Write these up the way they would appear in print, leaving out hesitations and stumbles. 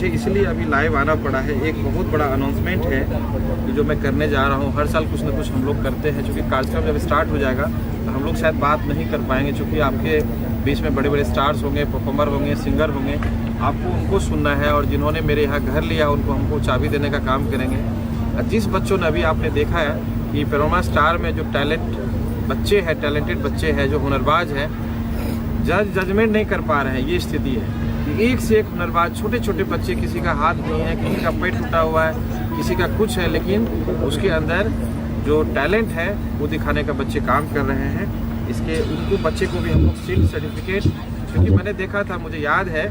मुझे इसलिए अभी लाइव आना पड़ा है। एक बहुत बड़ा अनाउंसमेंट है कि जो मैं करने जा रहा हूँ। हर साल कुछ ना कुछ हम लोग करते हैं, चूँकि कार्यक्रम जब स्टार्ट हो जाएगा तो हम लोग शायद बात नहीं कर पाएंगे, चूँकि आपके बीच में बड़े बड़े स्टार्स होंगे, परफॉर्मर होंगे, सिंगर होंगे, आपको उनको सुनना है। और जिन्होंने मेरे यहाँ घर लिया उनको हमको चाबी देने का काम करेंगे। जिस बच्चों ने अभी आपने देखा है कि पैनोरमा स्टार में जो टैलेंटेड बच्चे हैं, जो हुनरबाज हैं, जजमेंट नहीं कर पा रहे हैं। ये स्थिति है कि एक से एक हुनरबाज, छोटे छोटे बच्चे, किसी का हाथ नहीं है, किसी का पैर टूटा हुआ है, किसी का कुछ है, लेकिन उसके अंदर जो टैलेंट है वो दिखाने का बच्चे काम कर रहे हैं। उनको बच्चे को भी हम लोग सील सर्टिफिकेट, क्योंकि मैंने देखा था, मुझे याद है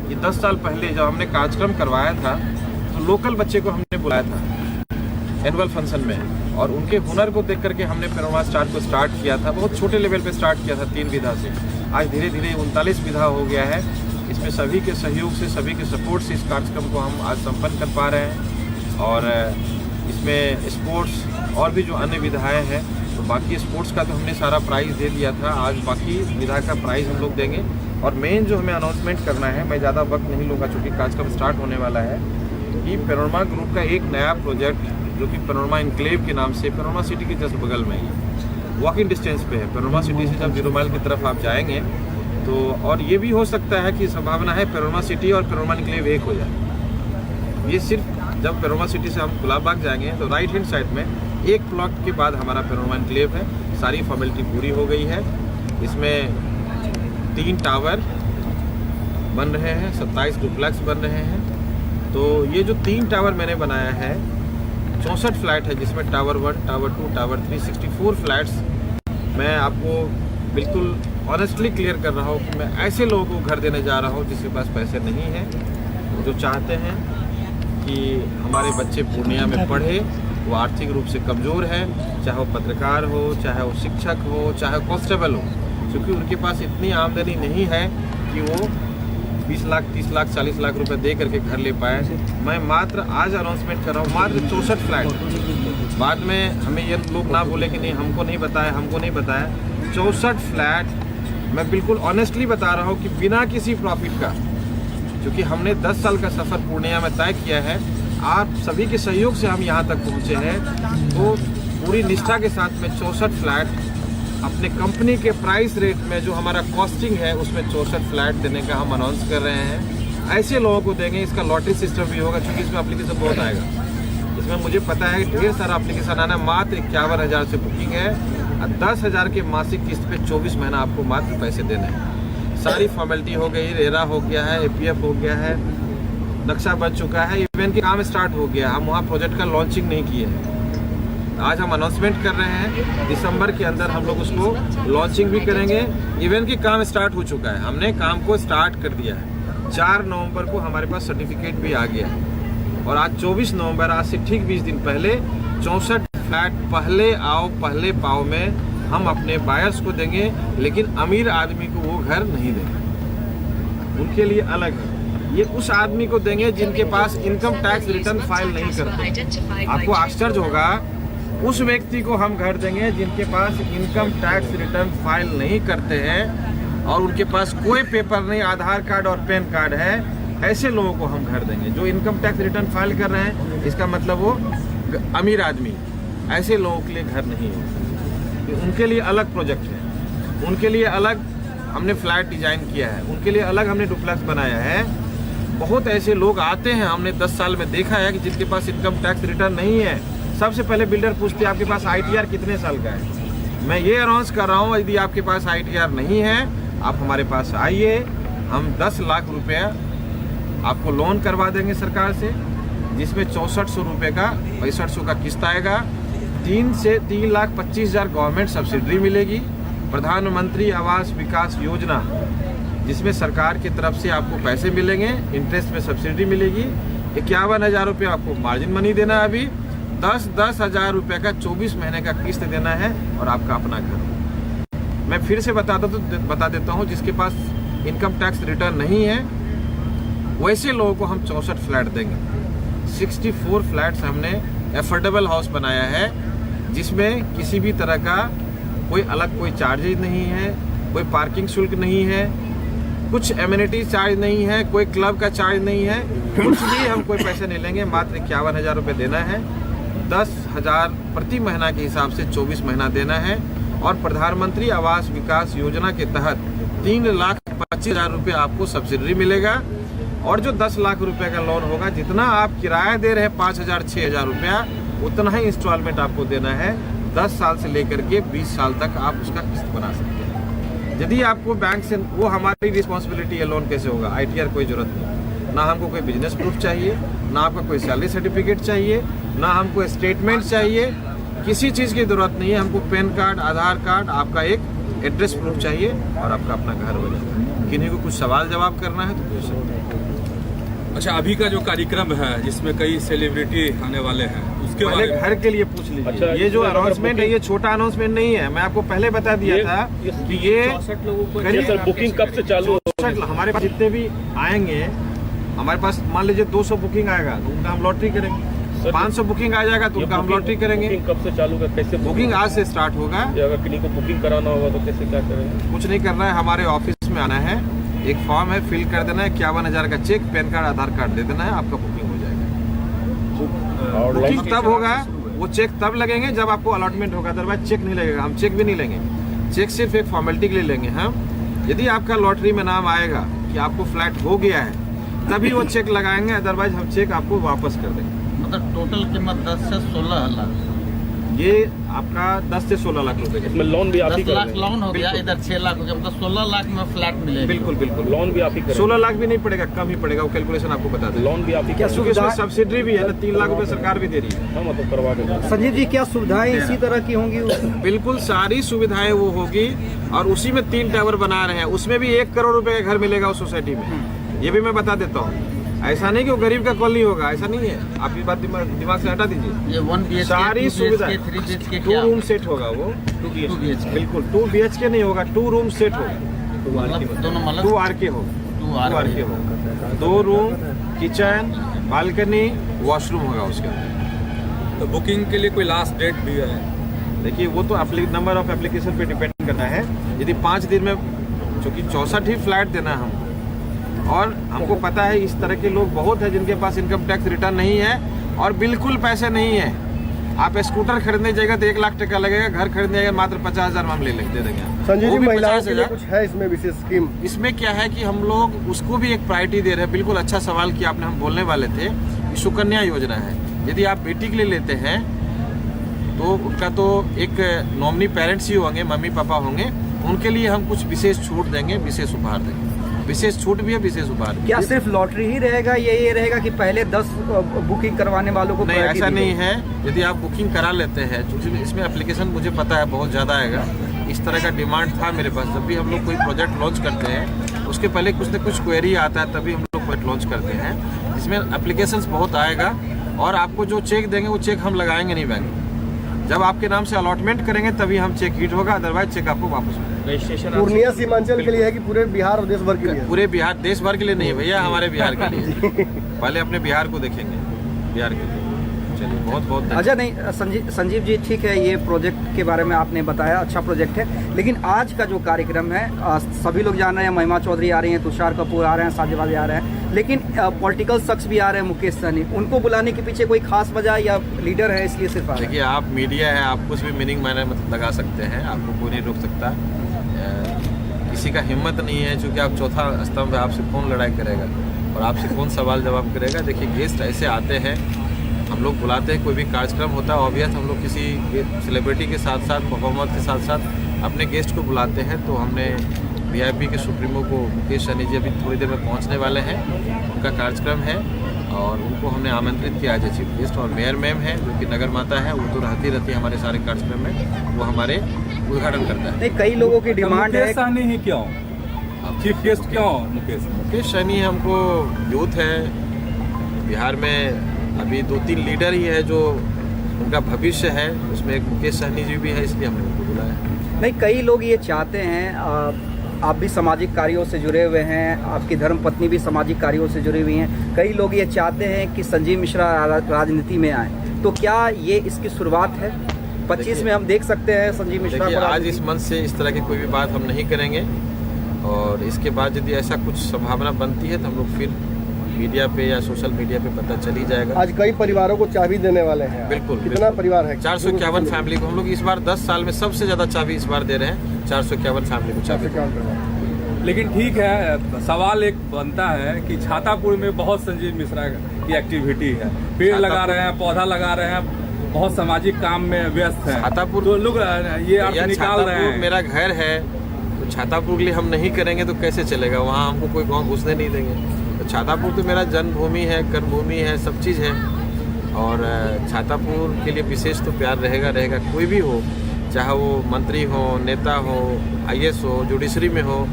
कि 10 साल पहले जब हमने कार्यक्रम करवाया था तो लोकल बच्चे को हमने बुलाया था एनुअल फंक्शन में, और उनके हुनर को देख करके हमने पैनोरमा स्टार को स्टार्ट किया था। बहुत छोटे लेवल पे स्टार्ट किया था 3 विधा से, आज धीरे धीरे 39 विधा हो गया है। इसमें सभी के सहयोग से, सभी के सपोर्ट से इस कार्यक्रम को हम आज संपन्न कर पा रहे हैं। और इसमें स्पोर्ट्स और भी जो अन्य विधाएँ हैं, तो बाकी स्पोर्ट्स का तो हमने सारा प्राइज़ दे दिया था, आज बाकी विधा का प्राइज़ हम लोग देंगे। और मेन जो हमें अनाउंसमेंट करना है, मैं ज़्यादा वक्त नहीं लूँगा चूँकि कार्यक्रम स्टार्ट होने वाला है, कि पैनोरमा ग्रुप का एक नया प्रोजेक्ट जो कि पैनोरमा इनक्लेव के नाम से, पैनोरमा सिटी के जस्ट बगल में ही वॉकिंग डिस्टेंस पे है। पैनोरमा सिटी से जब 0 माइल की तरफ आप जाएंगे तो, और ये भी हो सकता है कि संभावना है पैनोरमा सिटी और पैनोरमा इनक्लेव एक हो जाए। ये सिर्फ जब पैनोरमा सिटी से हम गुलाब बाग जाएंगे तो राइट हैंड साइड में एक प्लॉट के बाद हमारा पैनोरमा इनक्लेव है। सारी फॉर्मेलिटी पूरी हो गई है। इसमें 3 टावर बन रहे हैं, 27 डुप्लेक्स बन रहे हैं। तो ये जो 3 टावर मैंने बनाया है, 64 फ्लैट है, जिसमें टावर 1, टावर 2, टावर 3, 64 फ्लैट्स। मैं आपको बिल्कुल ऑनेस्टली क्लियर कर रहा हूँ कि मैं ऐसे लोगों को घर देने जा रहा हूँ जिसके पास पैसे नहीं हैं, जो चाहते हैं कि हमारे बच्चे पूर्णिया में पढ़े, वो आर्थिक रूप से कमज़ोर है, चाहे वो पत्रकार हो, चाहे वो शिक्षक हो, चाहे कांस्टेबल हो, क्योंकि उनके पास इतनी आमदनी नहीं है कि वो 20 लाख, 30 लाख, 40 लाख रुपए दे करके घर ले पाए। मैं मात्र आज अनाउंसमेंट कर रहा हूँ, मात्र 64 फ्लैट। बाद में हमें ये लोग ना बोले कि नहीं हमको नहीं बताया। 64 फ्लैट मैं बिल्कुल ऑनेस्टली बता रहा हूँ कि बिना किसी प्रॉफिट का, क्योंकि हमने 10 साल का सफ़र पूर्णिया में तय किया है। आप सभी के सहयोग से हम यहाँ तक पहुँचे हैं। तो पूरी निष्ठा के साथ में 64 फ्लैट अपने कंपनी के प्राइस रेट में, जो हमारा कॉस्टिंग है उसमें 64 फ्लैट देने का हम अनाउंस कर रहे हैं। ऐसे लोगों को देंगे। इसका लॉटरी सिस्टम भी होगा, क्योंकि इसमें एप्लीकेशन बहुत आएगा। इसमें मुझे पता है कि ढेर सारा एप्लीकेशन आना। मात्र 51,000 से बुकिंग है और 10,000 के मासिक किस्त पे 24 महीना आपको मात्र पैसे देने हैं। सारी फॉर्मेलिटी हो गई, रेरा हो गया है, APF हो गया है, नक्शा बन चुका है, इवेंट के काम स्टार्ट हो गया। हम वहाँ प्रोजेक्ट का लॉन्चिंग नहीं किए हैं। आज हम अनाउंसमेंट कर रहे हैं, दिसंबर के अंदर हम लोग उसको लॉन्चिंग भी करेंगे। इवेंट के काम स्टार्ट हो चुका है, हमने काम को स्टार्ट कर दिया है। 4 नवंबर को हमारे पास सर्टिफिकेट भी आ गया है। और आज 24 नवंबर, आज से ठीक 20 दिन पहले 64 फ्लैट पहले आओ पहले पाओ में हम अपने बायर्स को देंगे। लेकिन अमीर आदमी को वो घर नहीं देंगे, उनके लिए अलग है। ये उस आदमी को देंगे जिनके पास इनकम टैक्स रिटर्न फाइल नहीं करते। आपको आश्चर्य होगा, उस व्यक्ति को हम घर देंगे जिनके पास इनकम टैक्स रिटर्न फाइल नहीं करते हैं और उनके पास कोई पेपर नहीं, आधार कार्ड और पैन कार्ड है। ऐसे लोगों को हम घर देंगे। जो इनकम टैक्स रिटर्न फाइल कर रहे हैं, इसका मतलब वो अमीर आदमी। ऐसे लोगों के लिए घर नहीं है, उनके लिए अलग प्रोजेक्ट है, उनके लिए अलग हमने फ्लैट डिजाइन किया है, उनके लिए अलग हमने डुप्लेक्स बनाया है। बहुत ऐसे लोग आते हैं, हमने 10 साल में देखा है कि जिनके पास इनकम टैक्स रिटर्न नहीं है। सबसे पहले बिल्डर पूछते हैं आपके पास ITR कितने साल का है। मैं ये अनाउंस कर रहा हूँ, यदि आपके पास ITR नहीं है, आप हमारे पास आइए, हम 10 लाख रुपया आपको लोन करवा देंगे सरकार से, जिसमें 6400 रुपये का 6500 का किस्त आएगा। 3 से 3,25,000 गवर्नमेंट सब्सिडी मिलेगी। प्रधानमंत्री आवास विकास योजना, जिसमें सरकार की तरफ से आपको पैसे मिलेंगे, इंटरेस्ट में सब्सिडी मिलेगी। 51,000 रुपये आपको मार्जिन मनी देना है। अभी 10-10 हज़ार रुपये का 24 महीने का किस्त देना है और आपका अपना घर। मैं फिर से बता देता हूँ, जिसके पास इनकम टैक्स रिटर्न नहीं है, वैसे लोगों को हम 64 फ्लैट देंगे। 64 फ्लैट्स हमने एफोर्डेबल हाउस बनाया है, जिसमें किसी भी तरह का कोई अलग कोई चार्जेज नहीं है, कोई पार्किंग शुल्क नहीं है। कुछ एमिनिटी चार्ज नहीं है, कोई क्लब का चार्ज नहीं है, कुछ भी हम कोई पैसे नहीं लेंगे। मात्र 51,000 रुपये देना है। 10,000 प्रति महीना के हिसाब से 24 महीना देना है। और प्रधानमंत्री आवास विकास योजना के तहत 3,25,000 रुपये आपको सब्सिडी मिलेगा। और जो 10 लाख रुपए का लोन होगा, जितना आप किराया दे रहे हैं 5,000 6,000 रुपया, उतना ही इंस्टॉलमेंट आपको देना है। 10 साल से लेकर के 20 साल तक आप उसका किस्त बना सकते हैं। यदि आपको बैंक से, वो हमारी रिस्पॉन्सिबिलिटी है, लोन कैसे होगा, ITR कोई जरूरत नहीं। ना हमको कोई बिजनेस प्रूफ चाहिए, ना आपका कोई सैलरी सर्टिफिकेट चाहिए, ना हमको स्टेटमेंट चाहिए, किसी चीज़ की जरूरत नहीं है। हमको पैन कार्ड, आधार कार्ड, आपका एक एड्रेस प्रूफ चाहिए और आपका अपना घर हो जाएगा। किन्हीं को कुछ सवाल जवाब करना है तो पूछ सकते हैं। अच्छा, अभी का जो कार्यक्रम है जिसमें कई सेलिब्रिटी आने वाले हैं, उसके बारे में घर के लिए पूछ लीजिए। अच्छा, ये जो अनाउंसमेंट है, ये छोटा अनाउंसमेंट नहीं है। मैं आपको पहले बता दिया था कि ये 64 लोगों को बुकिंग कब से चालू हो? हमारे पास जितने भी आएंगे, हमारे पास मान लीजिए 200 बुकिंग आएगा तो उनका हम लॉटरी करेंगे। 500 बुकिंग आ जाएगा तो उनका हम लॉटरी करेंगे। बुकिंग कब से चालू होगा? कैसे बुकिंग आज से स्टार्ट होगा। अगर किसी को बुकिंग कराना होगा तो कैसे क्या करेंगे? कुछ नहीं करना है, हमारे ऑफिस में आना है, एक फॉर्म है, फिल कर देना है, 51,000 का चेक, पैन कार्ड, आधार कार्ड दे देना है, आपका बुकिंग हो जाएगा। बुकिंग तब होगा, वो चेक तब लगेंगे जब आपको अलॉटमेंट होगा, अदरवाइज चेक नहीं लगेगा। हम चेक भी नहीं लेंगे, चेक सिर्फ एक फॉर्मेलिटी के लिए लेंगे हम। यदि आपका लॉटरी में नाम आएगा कि आपको फ्लैट हो गया है, तभी वो चेक लगाएंगे, अदरवाइज हम चेक आपको वापस कर देंगे। मतलब टोटल कीमत 10 से 16 लाख, ये आपका 10 से 16 लाख रुपए इसमें लोन भी आप ही 10 लाख करेंगे? लोन हो गया, इधर 6 लाख हो गया, मतलब 16 लाख में फ्लैट मिलेगा। बिल्कुल बिल्कुल, लोन भी आप ही करेंगे? 16 लाख भी नहीं पड़ेगा, कम ही पड़ेगा, वो कैलकुलेशन आपको बता दें। लोन भी आप ही क्योंकि इसमें सब्सिडी भी है ना, 3 लाख रुपए सरकार भी दे रही है। हम मतलब करवा के। संजीव जी, क्या सुविधाएं इसी तरह की होंगी? बिल्कुल सारी सुविधाएं वो होगी। और उसी में 3 टावर बना रहे हैं, उसमें भी 1 करोड़ रुपए का घर मिलेगा उस सोसाइटी में। ये भी मैं बता देता हूँ। ऐसा नहीं कि वो गरीब का कॉलोनी होगा, ऐसा नहीं है। आप ये बात दिमाग से हटा दीजिए। ये 1 BHK, सारी सुविधा, 3 BHK 2 रूम सेट होगा वो। 2 BHK, बिल्कुल 2 BHK नहीं होगा, 2 रूम सेट होगा। मतलब दोनों मतलब 2 RK होगा, 2 2 RK होगा। 2 रूम, किचन, बालकनी, वॉशरूम होगा उसके अंदर। तो बुकिंग के लिए कोई लास्ट डेट भी है? देखिए, वो तो नंबर ऑफ एप्लीकेशन पे डिपेंड करना है। यदि 5 दिन में, चूँकि 64 ही फ्लैट देना है हमको, और हमको पता है इस तरह के लोग बहुत है जिनके पास इनकम टैक्स रिटर्न नहीं है और बिल्कुल पैसे नहीं है। आप स्कूटर खरीदने जाएगा तो 1 लाख टका लगेगा, घर खरीदने जाएगा मात्र 50,000 हम ले दे देंगे। संजीव वो जी, भी महिलाओं 50,000। के लिए कुछ है इसमें विशेष स्कीम? इसमें क्या है कि हम लोग उसको भी एक प्रायोरिटी दे रहे हैं। बिल्कुल अच्छा सवाल किया आपने, हम बोलने वाले थे कि सुकन्या योजना है। यदि आप बेटी के लिए लेते हैं तो उनका तो एक नॉमिनी पेरेंट्स ही होंगे, मम्मी पापा होंगे, उनके लिए हम कुछ विशेष छूट देंगे, विशेष उपहार देंगे। विशेष छूट भी है, विशेष उपहार भी। क्या सिर्फ लॉटरी ही रहेगा या ये रहेगा कि पहले 10 बुकिंग करवाने वालों को? नहीं, ऐसा नहीं है। यदि आप बुकिंग करा लेते हैं, क्योंकि इसमें एप्लीकेशन मुझे पता है बहुत ज़्यादा आएगा, इस तरह का डिमांड था मेरे पास। जब भी हम लोग कोई प्रोजेक्ट लॉन्च करते हैं, उसके पहले कुछ न कुछ क्वेरी आता है, तभी हम लोग प्रोजेक्ट लॉन्च करते हैं। इसमें एप्लीकेशंस बहुत आएगा और आपको जो चेक देंगे वो चेक हम लगाएंगे नहीं बैंक में। जब आपके नाम से अलॉटमेंट करेंगे तभी हम चेक हिट होगा, अदरवाइज चेक आपको वापस मिलेगा। रजिस्ट्रेशन पूर्णिया सीमांचल के लिए है कि पूरे बिहार और देश भर के लिए? पूरे बिहार, देश भर के लिए नहीं भैया, हमारे बिहार के लिए। पहले अपने बिहार को देखेंगे, बिहार के लिए। चलिए, बहुत बहुत धन्यवाद। अच्छा, नहीं संजीव जी, ठीक है, ये प्रोजेक्ट के बारे में आपने बताया, अच्छा प्रोजेक्ट है, लेकिन आज का जो कार्यक्रम है, सभी लोग जान रहे हैं, महिमा चौधरी आ रही हैं, तुषार कपूर आ रहे हैं, साजिद वाले आ रहे हैं, लेकिन पॉलिटिकल शख्स भी आ रहे हैं, मुकेश सहनी, उनको बुलाने के पीछे कोई खास वजह या लीडर है इसलिए सिर्फ आ रहे हैं? देखिए, आप मीडिया है, आप कुछ भी मीनिंग मैंने मतलब लगा सकते हैं, आपको कोई नहीं रोक सकता। किसी का हिम्मत नहीं है, चूँकि आप चौथा स्तंभ है, आपसे कौन लड़ाई करेगा और आपसे कौन सवाल जवाब करेगा। देखिए, गेस्ट ऐसे आते हैं, हम लोग बुलाते हैं, कोई भी कार्यक्रम होता है, ऑब्वियस हम लोग किसी सेलिब्रिटी के साथ साथ, परफॉर्मर के साथ साथ अपने गेस्ट को बुलाते हैं। तो हमने VIP के सुप्रीमो को मुकेश सहनी जी अभी थोड़ी देर में पहुंचने वाले हैं, उनका कार्यक्रम है और उनको हमने आमंत्रित किया एज ए चीफ गेस्ट। और मेयर मैम है जो कि नगर माता है, वो तो रहती है हमारे सारे कार्यक्रम में, वो हमारे उद्घाटन करता है। नहीं, कई लोगों की डिमांड है। सहनी ही क्यों चीफ गेस्ट, क्यों मुकेश सहनी हमको यूथ है बिहार में, अभी 2-3 लीडर ही है जो उनका भविष्य है, उसमें एक मुकेश सहनी जी भी है, इसलिए हमने उनको बुलाया। नहीं, कई लोग ये चाहते हैं, आप भी सामाजिक कार्यों से जुड़े हुए हैं, आपकी धर्मपत्नी भी सामाजिक कार्यों से जुड़ी हुई हैं, कई लोग ये चाहते हैं कि संजीव मिश्रा राजनीति में आए, तो क्या ये इसकी शुरुआत है? 25 में हम देख सकते हैं संजीव मिश्रा को। आज इस मंच से इस तरह की कोई भी बात हम नहीं करेंगे। और इसके बाद यदि ऐसा कुछ संभावना बनती है तो हम लोग फिर मीडिया पे या सोशल मीडिया पे पता चल ही जाएगा। आज कई परिवारों को चाबी देने वाले हैं। बिल्कुल, कितना बिल्कुल। परिवार है? 451 फैमिली को हम लोग इस बार 10 साल में सबसे ज़्यादा चाबी इस बार दे रहे हैं। 451 फैमिली को चाबी। लेकिन ठीक है, सवाल एक बनता है कि छातापुर में बहुत संजीव मिश्रा की एक्टिविटी है, पेड़ लगा रहे हैं, पौधा लगा रहे हैं, बहुत सामाजिक काम में व्यस्त है। छातापुर तो लोग ये अर्थ निकाल रहे हैं। मेरा घर है तो छातापुर के लिए हम नहीं करेंगे तो कैसे चलेगा? वहाँ हमको कोई गाँव घुसने नहीं देंगे। तो छातापुर तो मेरा जन्मभूमि है, कर्मभूमि है, सब चीज़ है। और छातापुर के लिए विशेष तो प्यार रहेगा। कोई भी हो, चाहे वो मंत्री हो, नेता हो, IAS हो, जुडिशरी में हो,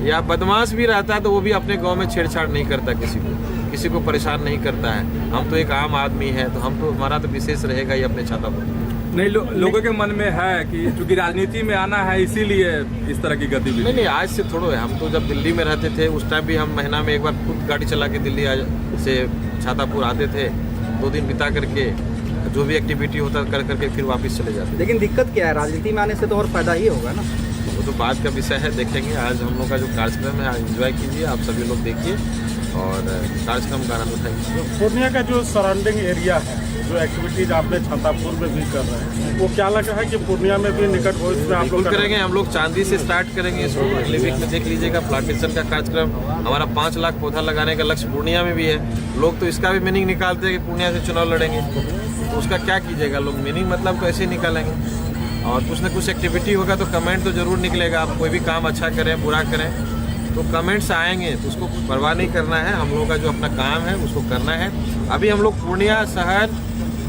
या बदमाश भी रहता है तो वो भी अपने गांव में छेड़छाड़ नहीं करता, किसी को परेशान नहीं करता है। हम तो एक आम आदमी है तो हम तो हमारा तो विशेष रहेगा ही अपने छातापुर। नहीं, लोगों के मन में है कि चूंकि राजनीति में आना है इसीलिए इस तरह की गतिविधि। नहीं, आज से थोड़ो है। हम तो जब दिल्ली में रहते थे उस टाइम भी हम महीना में एक बार खुद गाड़ी चला के दिल्ली से छातापुर आते थे, 2 दिन बिता करके जो भी एक्टिविटी होता कर करके फिर वापस चले जाते। लेकिन दिक्कत क्या है, राजनीति में आने से तो और फायदा ही होगा ना। वो तो बात का विषय है, देखेंगे। आज हम लोग का जो कार्यक्रम है आज एंजॉय कीजिए, आप सभी लोग देखिए और कार्यक्रम का आनंद उठाइए। पूर्णिया का जो सराउंडिंग एरिया है, जो एक्टिविटीज आपने छातापुर में भी कर रहे हैं, वो क्या लगा है कि पूर्णिया में भी निकट भविष्य में आप लोग करेंगे? हम लोग चांदी से स्टार्ट करेंगे इसको। अगले वीक में देख लीजिएगा प्लांटेशन का कार्यक्रम। हमारा 5 लाख पौधा लगाने का लक्ष्य पूर्णिया में भी है। लोग तो इसका भी मीनिंग निकालते हैं कि पूर्णिया से चुनाव लड़ेंगे, तो उसका क्या कीजिएगा? लोग मीनिंग मतलब तो ऐसे ही निकालेंगे। और कुछ ना कुछ एक्टिविटी होगा तो कमेंट तो जरूर निकलेगा। आप कोई भी काम अच्छा करें, बुरा करें तो कमेंट्स आएंगे, तो उसको परवाह नहीं करना है। हम लोगों का जो अपना काम है उसको करना है। अभी हम लोग पूर्णिया शहर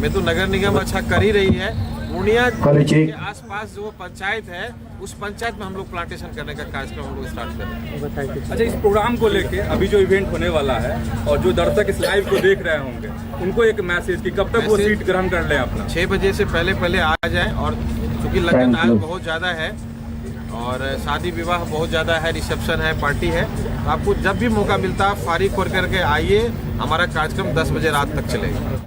में तो नगर निगम अच्छा कर ही रही है। पूर्णिया के आसपास जो पंचायत है उस पंचायत में हम लोग प्लांटेशन करने का कार्यक्रम हम लोग स्टार्ट कर रहे हैं। अच्छा, इस प्रोग्राम को लेके अभी जो इवेंट होने वाला है और जो दर्शक इस लाइव को देख रहे होंगे उनको एक मैसेज कि कब तक वो सीट ग्रहण कर लें अपना। 6 बजे से पहले आ जाए। और चूँकि लगन आज बहुत ज़्यादा है और शादी विवाह बहुत ज़्यादा है, रिसेप्शन है, पार्टी है, तो आपको जब भी मौका मिलता है फारिग होकर के आइए। हमारा कार्यक्रम 10 बजे रात तक चलेगा।